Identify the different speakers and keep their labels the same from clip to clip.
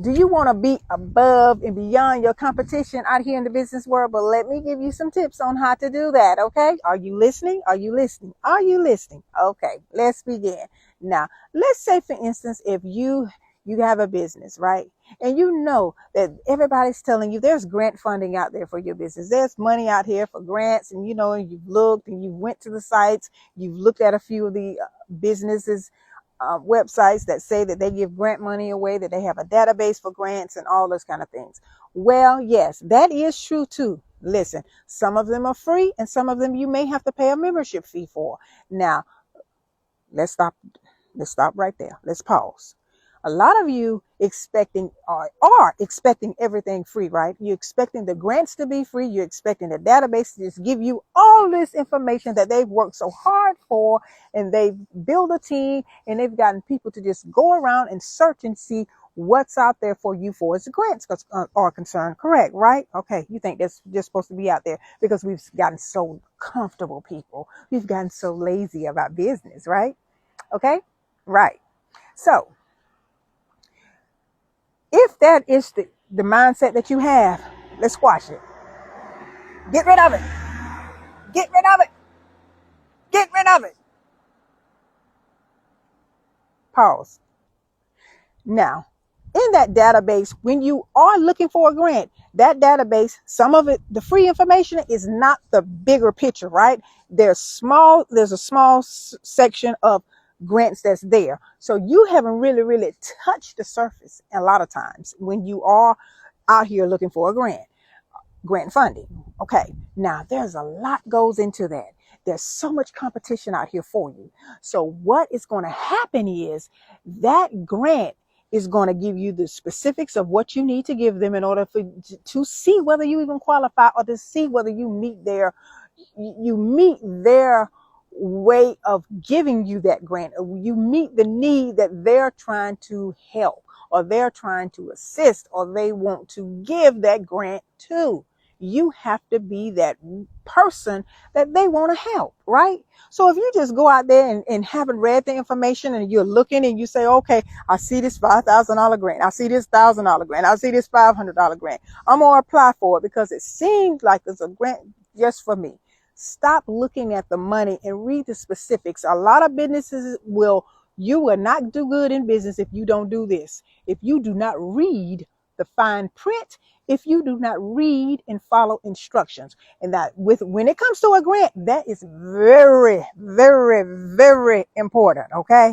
Speaker 1: Do you want to be above and beyond your competition out here in the business world? But let me give you some tips on how to do that, okay? Are you listening? Are you listening? Are you listening? Okay, let's begin. Now, let's say, for instance, if you have a business, right? And you know that everybody's telling you there's grant funding out there for your business. There's money out here for grants, and you've looked and you went to the sites, you've looked at a few of the businesses websites that say that they give grant money away, that they have a database for grants and all those kind of things. Well, yes, that is true too. Listen, some of them are free and some of them you may have to pay a membership fee for. Now, let's stop right there. Let's pause. A lot of you are expecting everything free, right? You're expecting the grants to be free. You're expecting the database to just give you all this information that they've worked so hard for, and they've built a team, and they've gotten people to just go around and search and see what's out there for you for as grants are concerned. Correct, right? Okay, you think that's just supposed to be out there because we've gotten so comfortable, people. We've gotten so lazy about business, right? Okay, right. So, if that is the mindset that you have, let's squash it. Get rid of it. Get rid of it. Get rid of it. Pause. Now, in that database, when you are looking for a grant, that database, some of it, the free information is not the bigger picture, right? There's a small section of grants that's there. So you haven't really touched the surface a lot of times when you are out here looking for a grant funding. Okay. Now there's a lot goes into that. There's so much competition out here for you. So what is going to happen is that grant is going to give you the specifics of what you need to give them in order to see whether you even qualify, or to see whether you meet their way of giving you that grant. You meet the need that they're trying to help, or they're trying to assist, or they want to give that grant to. You have to be that person that they want to help, right? So if you just go out there and haven't read the information, and you're looking and you say, okay, I see this $5,000 grant, I see this $1,000 grant, I see this $500 grant, I'm going to apply for it because it seems like there's a grant just for me. Stop looking at the money and read the specifics. A lot of businesses you will not do good in business if you don't do this. If you do not read the fine print, if you do not read and follow instructions. And that when it comes to a grant, that is very, very, very important. Okay.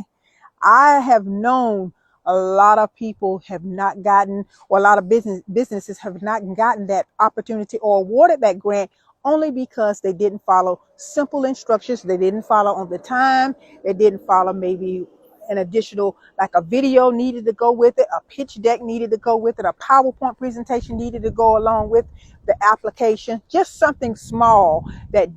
Speaker 1: I have known a lot of people have not gotten, or a lot of businesses have not gotten that opportunity or awarded that grant only because they didn't follow simple instructions. They didn't follow on the time. They didn't follow maybe an additional, like a video needed to go with it, a pitch deck needed to go with it, a PowerPoint presentation needed to go along with the application. Just something small that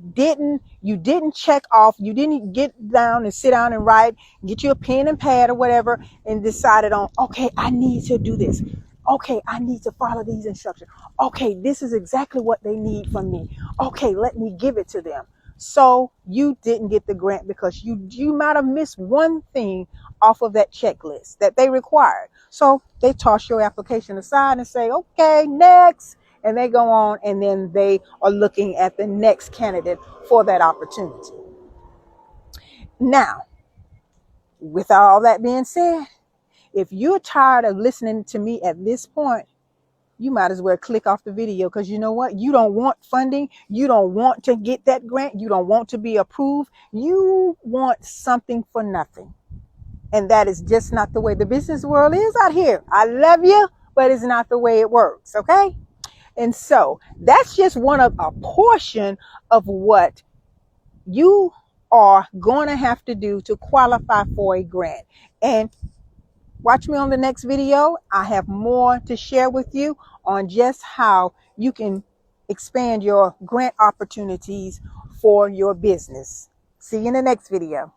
Speaker 1: you didn't check off. You didn't get down and sit down and write, get you a pen and pad or whatever, and decided on, okay, I need to do this. Okay, I need to follow these instructions. Okay, this is exactly what they need from me. Okay, let me give it to them. So you didn't get the grant because you might have missed one thing off of that checklist that they required. So they toss your application aside and say, okay, next. And they go on, and then they are looking at the next candidate for that opportunity. Now, with all that being said, if you're tired of listening to me at this point, you might as well click off the video, because you know what? You don't want funding. You don't want to get that grant. You don't want to be approved. You want something for nothing. And that is just not the way the business world is out here. I love you, but it's not the way it works. Okay. And so that's just a portion of what you are going to have to do to qualify for a grant. And watch me on the next video. I have more to share with you on just how you can expand your grant opportunities for your business. See you in the next video.